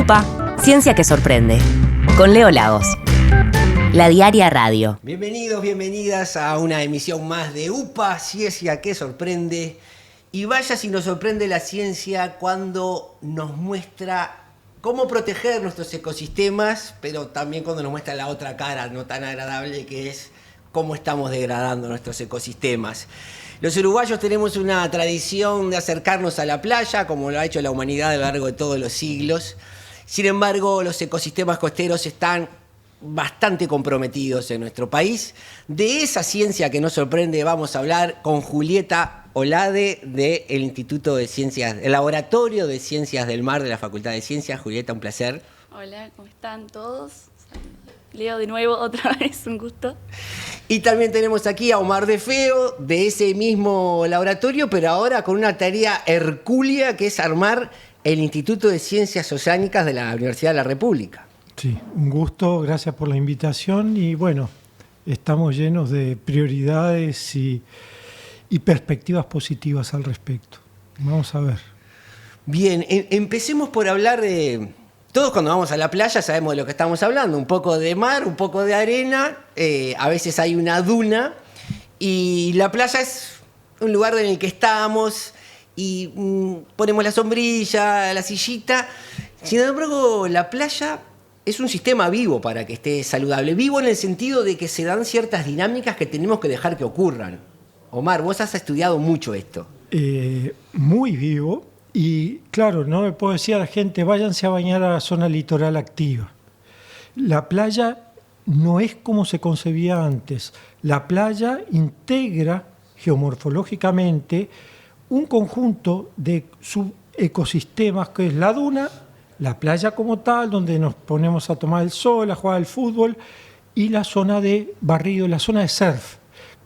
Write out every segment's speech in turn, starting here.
UPA, Ciencia que Sorprende, con Leo Lagos. La Diaria Radio. Bienvenidos, bienvenidas a una emisión más de UPA, Ciencia que Sorprende. Y vaya si nos sorprende la ciencia cuando nos muestra cómo proteger nuestros ecosistemas, pero también cuando nos muestra la otra cara no tan agradable, que es cómo estamos degradando nuestros ecosistemas. Los uruguayos tenemos una tradición de acercarnos a la playa, como lo ha hecho la humanidad a lo largo de todos los siglos. Sin embargo, los ecosistemas costeros están bastante comprometidos en nuestro país. De esa ciencia que nos sorprende vamos a hablar con Julieta Olade del Instituto de Ciencias, el Laboratorio de Ciencias del Mar de la Facultad de Ciencias. Julieta, un placer. Hola, ¿cómo están todos? Leo de nuevo, otra vez, un gusto. Y también tenemos aquí a Omar De Feo, de ese mismo laboratorio, pero ahora con una tarea hercúlea que es armar el Instituto de Ciencias Oceánicas de la Universidad de la República. Sí, un gusto, gracias por la invitación y bueno, estamos llenos de prioridades y perspectivas positivas al respecto. Vamos a ver. Bien, empecemos por hablar de... Todos cuando vamos a la playa sabemos de lo que estamos hablando, un poco de mar, un poco de arena, a veces hay una duna y la playa es un lugar en el que estamos y ponemos la sombrilla, la sillita. Sin embargo, la playa es un sistema vivo para que esté saludable. Vivo en el sentido de que se dan ciertas dinámicas que tenemos que dejar que ocurran. Omar, vos has estudiado mucho esto. Muy vivo. Y claro, no me puedo decir a la gente, váyanse a bañar a la zona litoral activa. La playa no es como se concebía antes. La playa integra geomorfológicamente un conjunto de subecosistemas que es la duna, la playa como tal, donde nos ponemos a tomar el sol, a jugar al fútbol, y la zona de barrido, la zona de surf.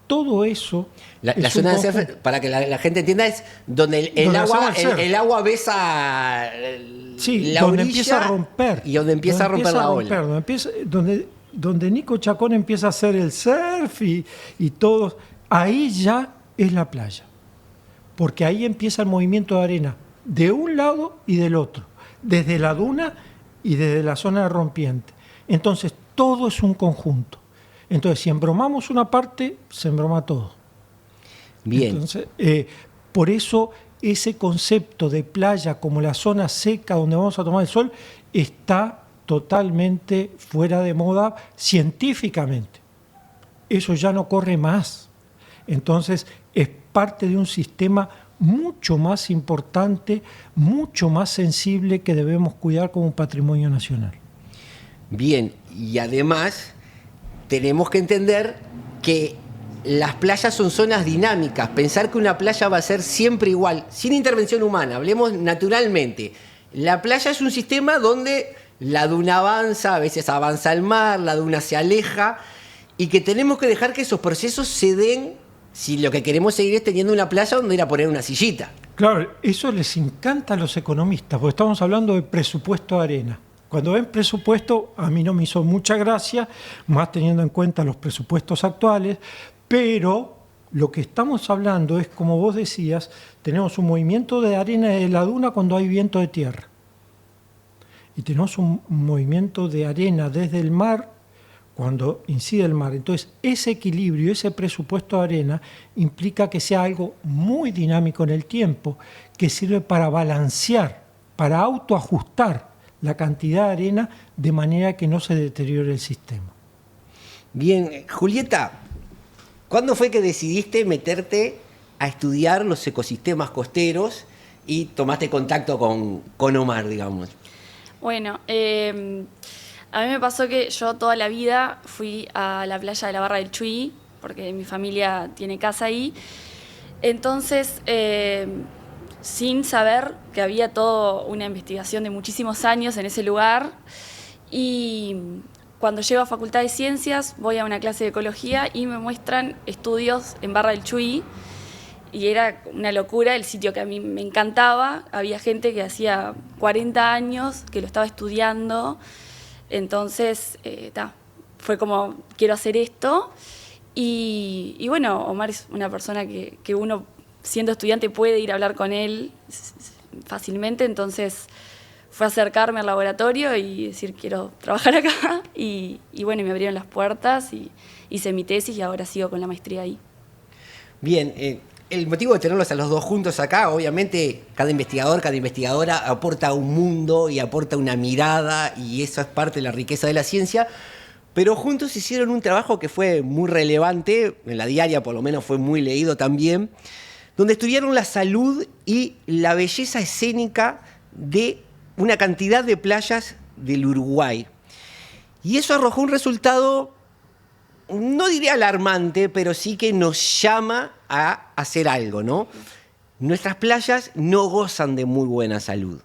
Todo eso... La zona de surf, para que la gente entienda, es donde el agua besa la donde orilla empieza a romper. Y donde empieza a romper la ola. Donde Nico Chacón empieza a hacer el surf y todo, ahí ya es la playa. Porque ahí empieza el movimiento de arena, de un lado y del otro, desde la duna y desde la zona de rompiente. Entonces, todo es un conjunto. Entonces, si embromamos una parte, se embroma todo. Bien. Entonces, por eso ese concepto de playa como la zona seca donde vamos a tomar el sol está totalmente fuera de moda científicamente. Eso ya no corre más. Entonces, es parte de un sistema mucho más importante, mucho más sensible que debemos cuidar como patrimonio nacional. Bien, y además tenemos que entender que las playas son zonas dinámicas. Pensar que una playa va a ser siempre igual, sin intervención humana, hablemos naturalmente. La playa es un sistema donde la duna avanza, a veces avanza el mar, la duna se aleja, y que tenemos que dejar que esos procesos se den si lo que queremos seguir es teniendo una playa donde ir a poner una sillita. Claro, eso les encanta a los economistas, porque estamos hablando de presupuesto de arena. Cuando ven presupuesto, a mí no me hizo mucha gracia, más teniendo en cuenta los presupuestos actuales, pero lo que estamos hablando es, como vos decías, tenemos un movimiento de arena de la duna cuando hay viento de tierra. Y tenemos un movimiento de arena desde el mar cuando incide el mar. Entonces, ese equilibrio, ese presupuesto de arena implica que sea algo muy dinámico en el tiempo, que sirve para balancear, para autoajustar la cantidad de arena de manera que no se deteriore el sistema. Bien, Julieta, ¿cuándo fue que decidiste meterte a estudiar los ecosistemas costeros y tomaste contacto con Omar, digamos? Bueno, a mí me pasó que yo toda la vida fui a la playa de la Barra del Chuy, porque mi familia tiene casa ahí. Entonces, sin saber que había toda una investigación de muchísimos años en ese lugar, y cuando llego a Facultad de Ciencias voy a una clase de ecología y me muestran estudios en Barra del Chuy, y era una locura el sitio que a mí me encantaba. Había gente que hacía 40 años que lo estaba estudiando, entonces fue como, quiero hacer esto. Y bueno, Omar es una persona que uno, siendo estudiante, puede ir a hablar con él fácilmente, entonces fue acercarme al laboratorio y decir, quiero trabajar acá. Y bueno, me abrieron las puertas y hice mi tesis y ahora sigo con la maestría ahí. Bien, el motivo de tenerlos a los dos juntos acá, obviamente, cada investigador, cada investigadora aporta un mundo y aporta una mirada, y eso es parte de la riqueza de la ciencia, pero juntos hicieron un trabajo que fue muy relevante, en la diaria por lo menos fue muy leído también, donde estudiaron la salud y la belleza escénica de una cantidad de playas del Uruguay. Y eso arrojó un resultado, no diría alarmante, pero sí que nos llama a hacer algo, ¿no? Nuestras playas no gozan de muy buena salud.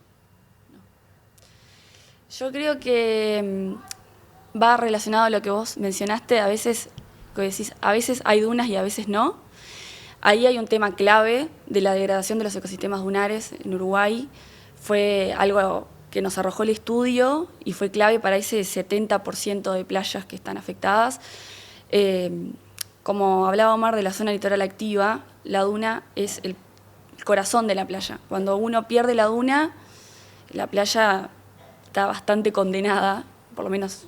Yo creo que va relacionado a lo que vos mencionaste, a veces hay dunas y a veces no. Ahí hay un tema clave de la degradación de los ecosistemas dunares en Uruguay. Fue algo que nos arrojó el estudio y fue clave para ese 70% de playas que están afectadas. Como hablaba Omar de la zona litoral activa, la duna es el corazón de la playa. Cuando uno pierde la duna, la playa está bastante condenada, por lo menos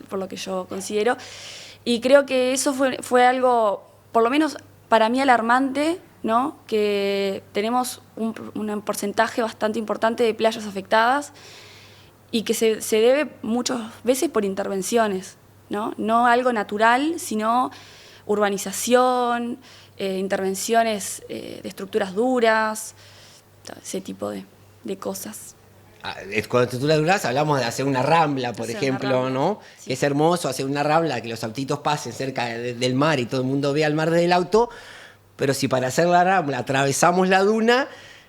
por lo que yo considero. Y creo que eso fue algo, por lo menos para mí, alarmante, ¿no? Que tenemos un porcentaje bastante importante de playas afectadas y que se debe muchas veces por intervenciones, ¿no? No algo natural, sino urbanización, intervenciones de estructuras duras, ese tipo de cosas. Con estructuras duras hablamos de hacer una rambla, por ejemplo, ¿no? Sí. Que es hermoso hacer una rambla, que los autitos pasen cerca del mar y todo el mundo vea el mar desde el auto, pero si para hacer la rambla atravesamos la duna,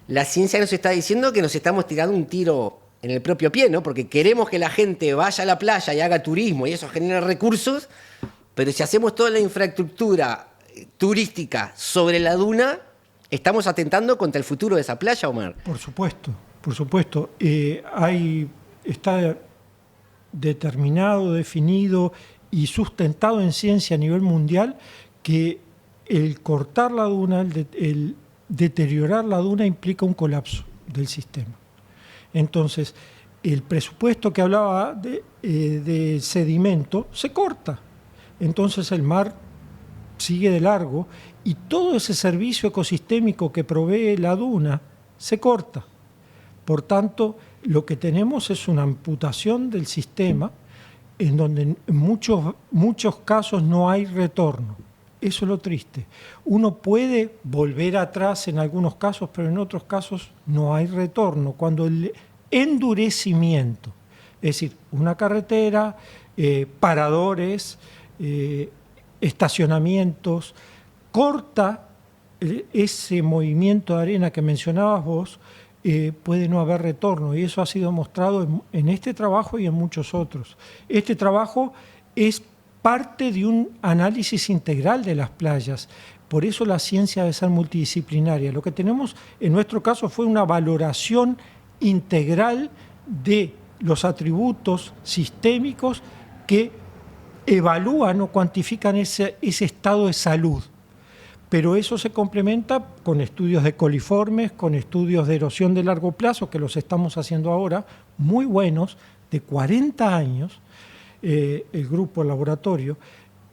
la ciencia nos está diciendo que nos estamos tirando un tiro en el propio pie, ¿no? Porque queremos que la gente vaya a la playa y haga turismo y eso genera recursos, pero si hacemos toda la infraestructura turística sobre la duna, estamos atentando contra el futuro de esa playa, Omar. Por supuesto. Por supuesto, está determinado, definido y sustentado en ciencia a nivel mundial que el cortar la duna, el deteriorar la duna implica un colapso del sistema. Entonces, el presupuesto que hablaba de sedimento se corta. Entonces el mar sigue de largo y todo ese servicio ecosistémico que provee la duna se corta. Por tanto, lo que tenemos es una amputación del sistema en donde en muchos casos no hay retorno. Eso es lo triste. Uno puede volver atrás en algunos casos, pero en otros casos no hay retorno. Cuando el endurecimiento, es decir, una carretera, paradores, estacionamientos, corta ese movimiento de arena que mencionabas vos, puede no haber retorno, y eso ha sido mostrado en este trabajo y en muchos otros. Este trabajo es parte de un análisis integral de las playas, por eso la ciencia debe ser multidisciplinaria. Lo que tenemos en nuestro caso fue una valoración integral de los atributos sistémicos que evalúan o cuantifican ese estado de salud. Pero eso se complementa con estudios de coliformes, con estudios de erosión de largo plazo, que los estamos haciendo ahora, muy buenos, de 40 años, el grupo, el laboratorio.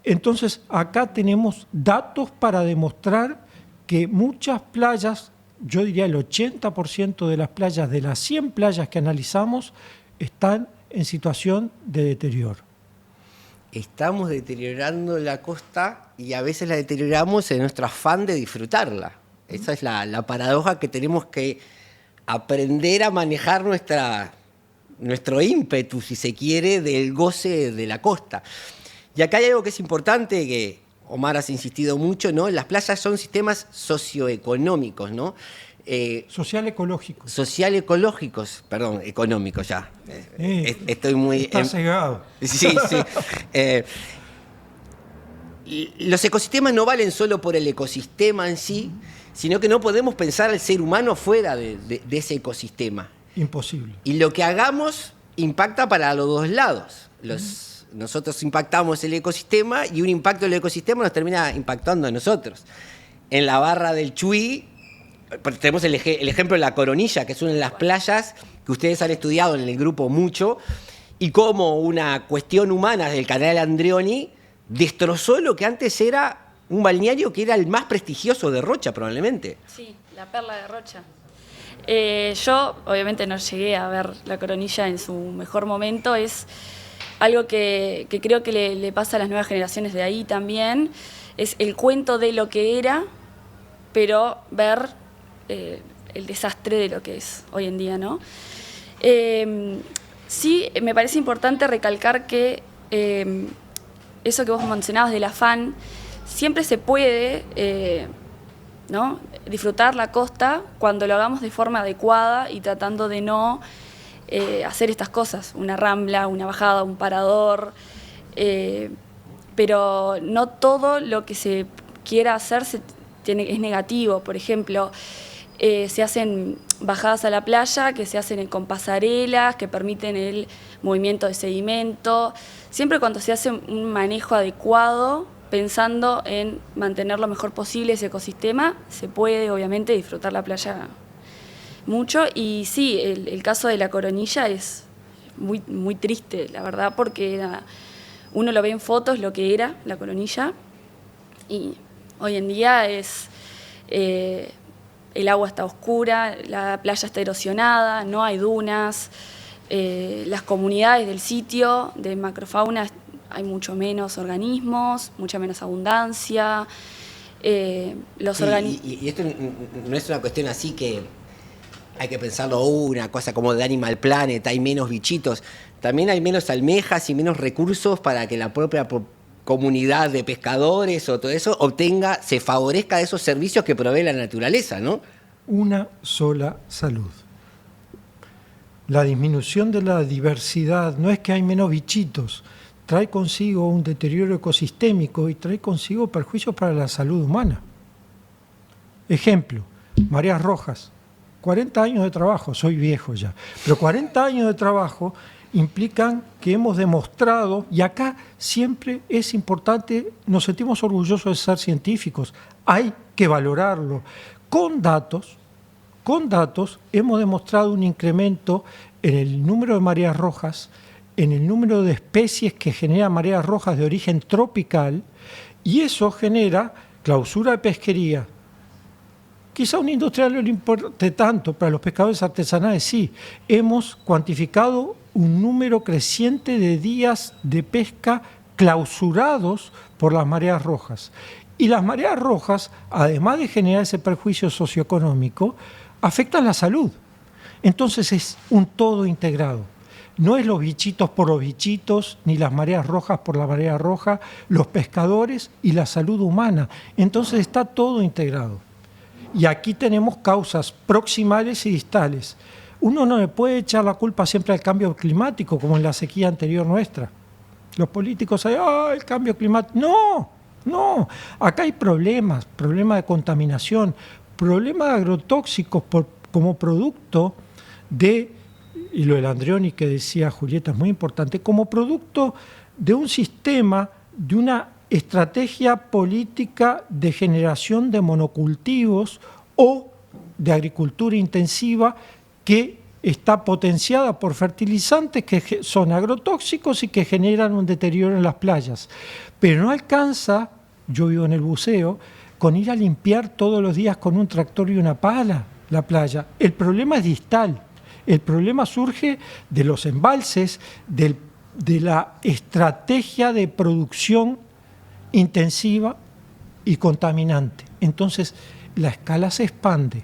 Entonces, acá tenemos datos para demostrar que muchas playas, yo diría el 80% de las playas, de las 100 playas que analizamos, están en situación de deterioro. Estamos deteriorando la costa y a veces la deterioramos en nuestro afán de disfrutarla. Esa es la paradoja que tenemos que aprender a manejar nuestro ímpetu, si se quiere, del goce de la costa. Y acá hay algo que es importante, que Omar has insistido mucho, ¿no? Las playas son sistemas socioeconómicos, ¿no? Social-ecológicos. Social-ecológicos, perdón, económicos ya. Estoy muy... Está cegado. Sí, sí. Los ecosistemas no valen solo por el ecosistema en sí, sino que no podemos pensar al ser humano fuera de ese ecosistema. Imposible. Y lo que hagamos impacta para los dos lados. Nosotros impactamos el ecosistema y un impacto del ecosistema nos termina impactando a nosotros. En la barra del Chuy tenemos el ejemplo de la Coronilla, que es una de las playas que ustedes han estudiado en el grupo mucho, y cómo una cuestión humana del canal Andreoni destrozó lo que antes era un balneario que era el más prestigioso de Rocha, probablemente. Sí, la perla de Rocha. Yo, obviamente, no llegué a ver La Coronilla en su mejor momento. Es algo que creo que le pasa a las nuevas generaciones de ahí también. Es el cuento de lo que era, pero ver el desastre de lo que es hoy en día, ¿no? Sí, me parece importante recalcar que eso que vos mencionabas del afán, siempre se puede ¿no? disfrutar la costa cuando lo hagamos de forma adecuada y tratando de no hacer estas cosas, una rambla, una bajada, un parador, pero no todo lo que se quiera hacer es negativo. Por ejemplo, se hacen bajadas a la playa que se hacen con pasarelas que permiten el movimiento de sedimento, siempre cuando se hace un manejo adecuado, pensando en mantener lo mejor posible ese ecosistema, se puede obviamente disfrutar la playa mucho. Y sí, el caso de La Coronilla es muy, muy triste, la verdad, porque uno lo ve en fotos lo que era La Coronilla, y hoy en día es el agua está oscura, la playa está erosionada, no hay dunas, las comunidades del sitio de macrofauna hay mucho menos organismos, mucha menos abundancia. Y esto no es una cuestión así que hay que pensarlo una cosa como de Animal Planet, hay menos bichitos, también hay menos almejas y menos recursos para que la propia comunidad de pescadores o todo eso se favorezca de esos servicios que provee la naturaleza, ¿no? Una sola salud. La disminución de la diversidad no es que hay menos bichitos, trae consigo un deterioro ecosistémico y trae consigo perjuicios para la salud humana. Ejemplo, mareas rojas. 40 años de trabajo, soy viejo ya, pero 40 años de trabajo implican que hemos demostrado, y acá siempre es importante, nos sentimos orgullosos de ser científicos, hay que valorarlo. Con datos hemos demostrado un incremento en el número de mareas rojas, en el número de especies que generan mareas rojas de origen tropical, y eso genera clausura de pesquería. Quizá a un industrial no le importe tanto, pero a los pescadores artesanales sí. Hemos cuantificado un número creciente de días de pesca clausurados por las mareas rojas. Y las mareas rojas, además de generar ese perjuicio socioeconómico, afectan la salud. Entonces es un todo integrado. No es los bichitos por los bichitos, ni las mareas rojas por la marea roja, los pescadores y la salud humana. Entonces está todo integrado. Y aquí tenemos causas proximales y distales. Uno no le puede echar la culpa siempre al cambio climático, como en la sequía anterior nuestra. Los políticos dicen, el cambio climático. No. Acá hay problemas de contaminación, problemas de agrotóxicos como producto de, y lo del Andreoni que decía Julieta es muy importante, como producto de un sistema, de una estrategia política de generación de monocultivos o de agricultura intensiva que está potenciada por fertilizantes que son agrotóxicos y que generan un deterioro en las playas. Pero no alcanza, yo vivo en el buceo, con ir a limpiar todos los días con un tractor y una pala la playa. El problema es distal. El problema surge de los embalses, de la estrategia de producción intensiva y contaminante. Entonces, la escala se expande.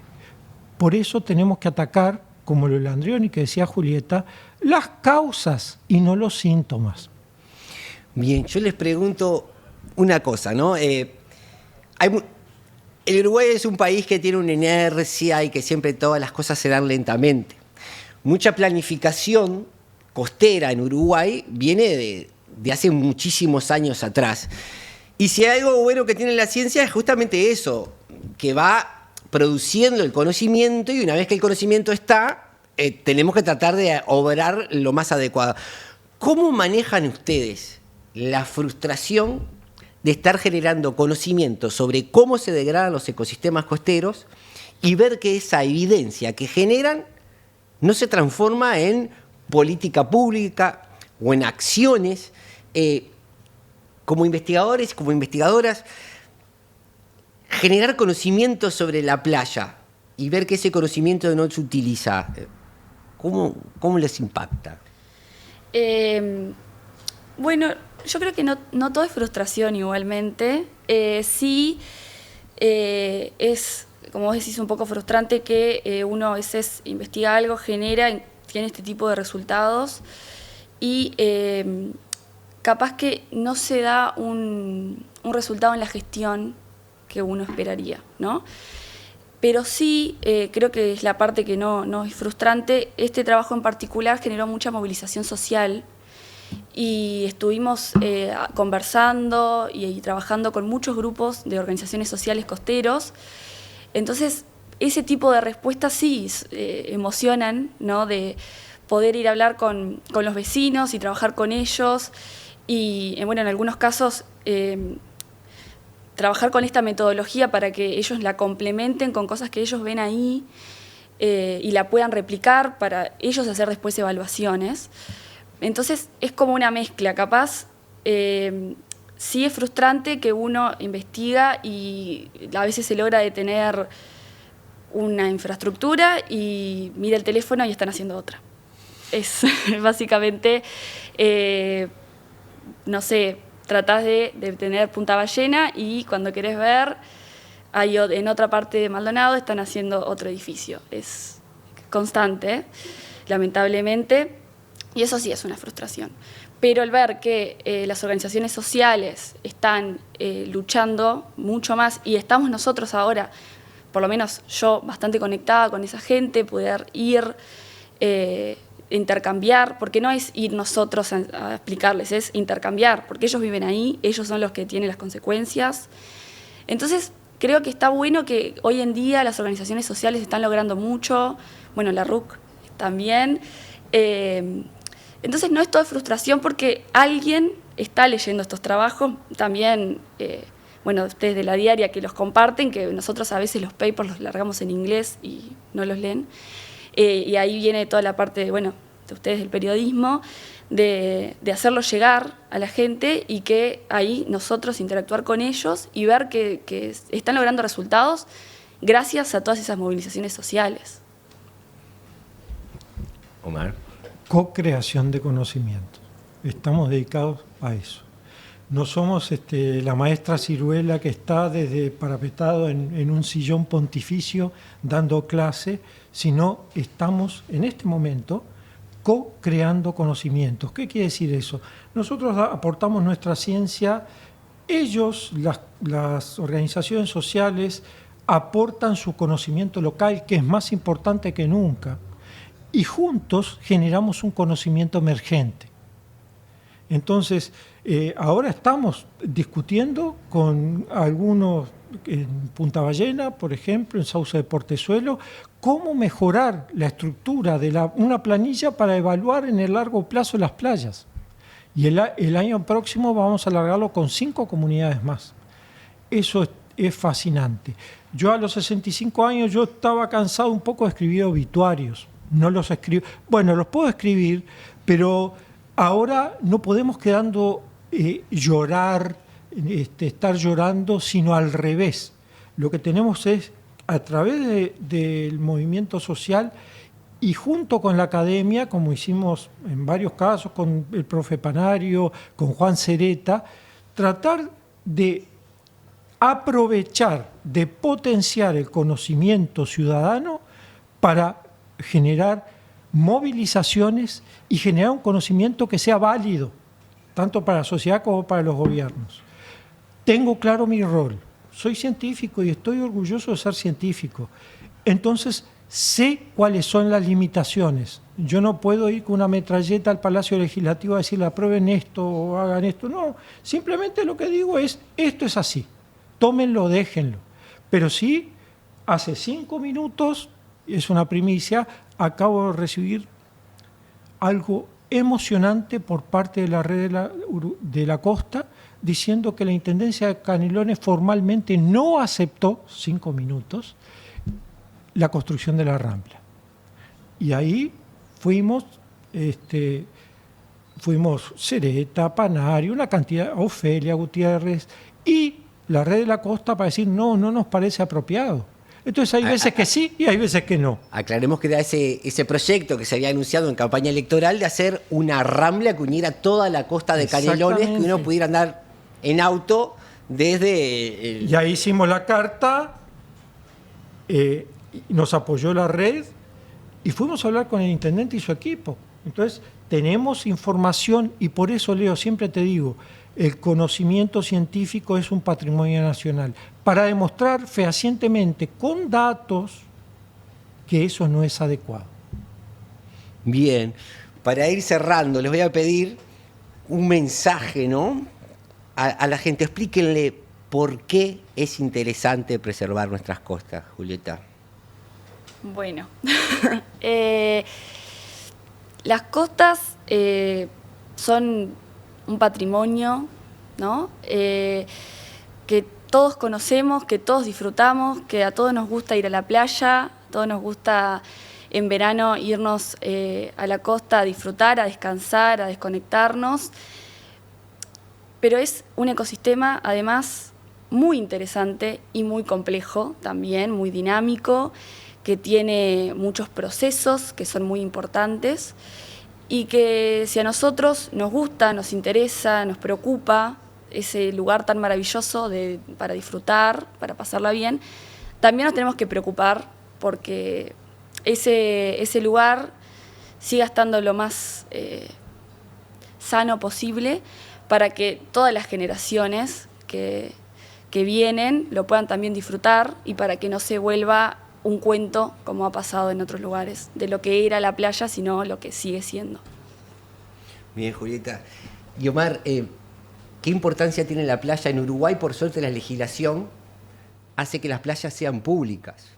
Por eso tenemos que atacar, como lo del Andreoni que decía Julieta, las causas y no los síntomas. Bien, yo les pregunto una cosa, ¿no? El Uruguay es un país que tiene una inercia y que siempre todas las cosas se dan lentamente. Mucha planificación costera en Uruguay viene de hace muchísimos años atrás. Y si hay algo bueno que tiene la ciencia es justamente eso, que va produciendo el conocimiento y una vez que el conocimiento está, tenemos que tratar de obrar lo más adecuado. ¿Cómo manejan ustedes la frustración de estar generando conocimiento sobre cómo se degradan los ecosistemas costeros y ver que esa evidencia que generan no se transforma en política pública o en acciones. Como investigadores, como investigadoras, generar conocimiento sobre la playa y ver que ese conocimiento no se utiliza, ¿cómo les impacta? Bueno, yo creo que no todo es frustración igualmente. Sí es, como vos decís, un poco frustrante que uno a veces investiga algo, tiene este tipo de resultados y capaz que no se da un resultado en la gestión que uno esperaría, ¿no? Pero sí, creo que es la parte que no es frustrante. Este trabajo en particular generó mucha movilización social y estuvimos conversando y trabajando con muchos grupos de organizaciones sociales costeros. Entonces, ese tipo de respuestas sí emocionan, ¿no? De poder ir a hablar con los vecinos y trabajar con ellos y, bueno, en algunos casos trabajar con esta metodología para que ellos la complementen con cosas que ellos ven ahí y la puedan replicar para ellos hacer después evaluaciones. Entonces es como una mezcla, capaz sí es frustrante que uno investiga y a veces se logra detener una infraestructura y mira el teléfono y están haciendo otra. Es básicamente, no sé, tratás de tener Punta Ballena y cuando querés ver, en otra parte de Maldonado están haciendo otro edificio. Es constante, lamentablemente, y eso sí es una frustración. Pero el ver que las organizaciones sociales están luchando mucho más y estamos nosotros ahora, por lo menos yo, bastante conectada con esa gente, poder ir, intercambiar, porque no es ir nosotros a explicarles, es intercambiar, porque ellos viven ahí, ellos son los que tienen las consecuencias. Entonces, creo que está bueno que hoy en día las organizaciones sociales están logrando mucho, bueno, la RUC también. Entonces, no es todo frustración porque alguien está leyendo estos trabajos, también, bueno, ustedes de la diaria que los comparten, que nosotros a veces los papers los largamos en inglés y no los leen. Y ahí viene toda la parte, bueno, de ustedes del periodismo, de hacerlo llegar a la gente y que ahí nosotros interactuar con ellos y ver que están logrando resultados gracias a todas esas movilizaciones sociales. Omar. Co-creación de conocimientos. Estamos dedicados a eso. No somos la maestra ciruela que está desde parapetado en un sillón pontificio dando clase, sino estamos en este momento co-creando conocimientos. ¿Qué quiere decir eso? Nosotros aportamos nuestra ciencia, ellos, las organizaciones sociales, aportan su conocimiento local, que es más importante que nunca, y juntos generamos un conocimiento emergente. Entonces, ahora estamos discutiendo con algunos en Punta Ballena, por ejemplo, en Sauce de Portezuelo, cómo mejorar la estructura de una planilla para evaluar en el largo plazo las playas. Y el año próximo vamos a alargarlo con 5 comunidades más. Eso es fascinante. Yo a los 65 años yo estaba cansado un poco de escribir obituarios. No los escribo. Bueno, los puedo escribir, pero ahora no podemos estar llorando, sino al revés. Lo que tenemos es, a través del movimiento social y junto con la academia, como hicimos en varios casos con el profe Panario, con Juan Cereta, tratar de aprovechar, de potenciar el conocimiento ciudadano para generar movilizaciones y generar un conocimiento que sea válido, tanto para la sociedad como para los gobiernos. Tengo claro mi rol, soy científico y estoy orgulloso de ser científico. Entonces, sé cuáles son las limitaciones. Yo no puedo ir con una metralleta al Palacio Legislativo a decirle aprueben esto o hagan esto. No, simplemente lo que digo es, esto es así, tómenlo, déjenlo. Pero sí, hace 5 minutos, es una primicia, acabo de recibir algo emocionante por parte de la red de la costa, diciendo que la Intendencia de Canelones formalmente no aceptó, 5 minutos, la construcción de la Rambla. Y ahí fuimos Sereta, Panari, una cantidad, Ofelia, Gutiérrez, y la Red de la Costa para decir no nos parece apropiado. Entonces hay veces que sí y hay veces que no. Aclaremos que era ese proyecto que se había anunciado en campaña electoral de hacer una rambla que uniera toda la costa de Canelones, que uno pudiera andar en auto desde... Y ahí hicimos la carta, nos apoyó la red y fuimos a hablar con el intendente y su equipo. Entonces tenemos información y por eso, Leo, siempre te digo, el conocimiento científico es un patrimonio nacional, para demostrar fehacientemente con datos que eso no es adecuado. Bien, para ir cerrando, les voy a pedir un mensaje, ¿no? A la gente, explíquenle por qué es interesante preservar nuestras costas, Julieta. Bueno, las costas son un patrimonio, ¿no? Que todos conocemos, que todos disfrutamos, que a todos nos gusta ir a la playa, a todos nos gusta en verano irnos a la costa a disfrutar, a descansar, a desconectarnos. Pero es un ecosistema, además, muy interesante y muy complejo también, muy dinámico, que tiene muchos procesos que son muy importantes y que si a nosotros nos gusta, nos interesa, nos preocupa ese lugar tan maravilloso para disfrutar, para pasarla bien, también nos tenemos que preocupar porque ese lugar siga estando lo más sano posible para que todas las generaciones que vienen lo puedan también disfrutar y para que no se vuelva un cuento, como ha pasado en otros lugares, de lo que era la playa, sino lo que sigue siendo. Bien, Julieta. Y Omar, ¿qué importancia tiene la playa en Uruguay? Por suerte la legislación hace que las playas sean públicas.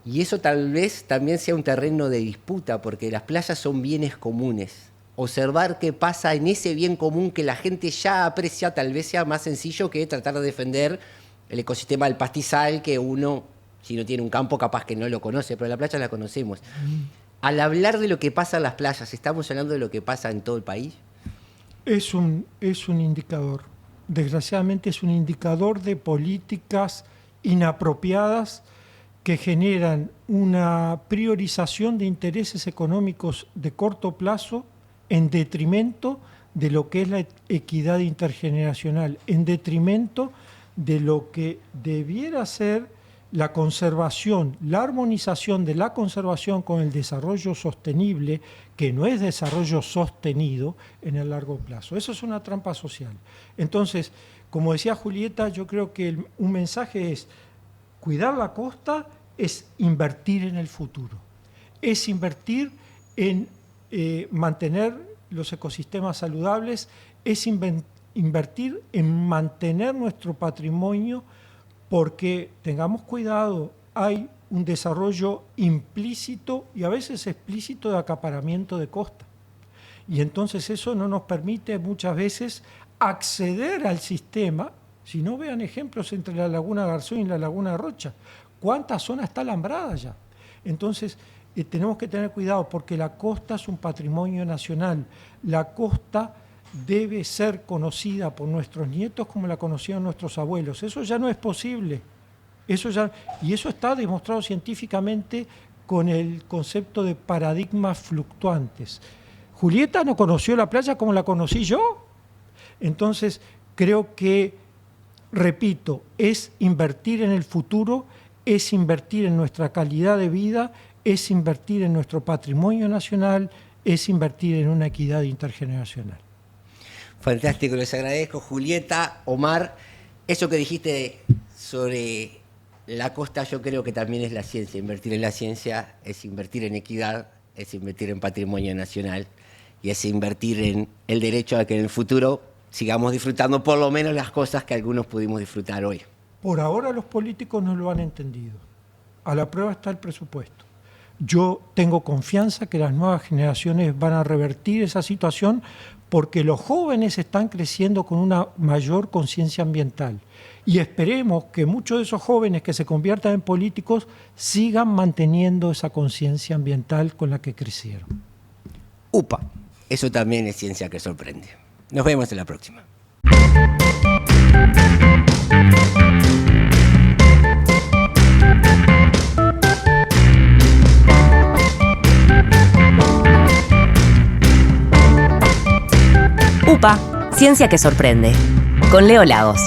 Y eso tal vez también sea un terreno de disputa, porque las playas son bienes comunes. Observar qué pasa en ese bien común que la gente ya aprecia tal vez sea más sencillo que tratar de defender el ecosistema del pastizal que uno, si no tiene un campo, capaz que no lo conoce, pero la playa la conocemos. Al hablar de lo que pasa en las playas, ¿estamos hablando de lo que pasa en todo el país? Es un indicador. Desgraciadamente es un indicador de políticas inapropiadas que generan una priorización de intereses económicos de corto plazo en detrimento de lo que es la equidad intergeneracional, en detrimento de lo que debiera ser la conservación, la armonización de la conservación con el desarrollo sostenible, que no es desarrollo sostenido en el largo plazo. Eso es una trampa social. Entonces, como decía Julieta, yo creo que un mensaje es: cuidar la costa es invertir en el futuro, es invertir en mantener los ecosistemas saludables, es invertir en mantener nuestro patrimonio, porque tengamos cuidado, hay un desarrollo implícito y a veces explícito de acaparamiento de costa. Y entonces eso no nos permite muchas veces acceder al sistema. Si no, vean ejemplos entre la Laguna Garzón y la Laguna Rocha. ¿Cuánta zona está alambrada ya? Entonces, tenemos que tener cuidado porque la costa es un patrimonio nacional. La costa debe ser conocida por nuestros nietos como la conocían nuestros abuelos. Eso ya no es posible. Y eso está demostrado científicamente con el concepto de paradigmas fluctuantes. Julieta no conoció la playa como la conocí yo. Entonces, creo que, repito, es invertir en el futuro, es invertir en nuestra calidad de vida, es invertir en nuestro patrimonio nacional, es invertir en una equidad intergeneracional. Fantástico, les agradezco, Julieta, Omar. Eso que dijiste sobre la costa, yo creo que también es la ciencia. Invertir en la ciencia es invertir en equidad, es invertir en patrimonio nacional y es invertir en el derecho a que en el futuro sigamos disfrutando por lo menos las cosas que algunos pudimos disfrutar hoy. Por ahora los políticos no lo han entendido. A la prueba está el presupuesto. Yo tengo confianza que las nuevas generaciones van a revertir esa situación porque los jóvenes están creciendo con una mayor conciencia ambiental. Y esperemos que muchos de esos jóvenes que se conviertan en políticos sigan manteniendo esa conciencia ambiental con la que crecieron. UPA. Eso también es ciencia que sorprende. Nos vemos en la próxima. UPA, ciencia que sorprende. Con Leo Lagos.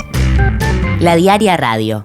La Diaria Radio.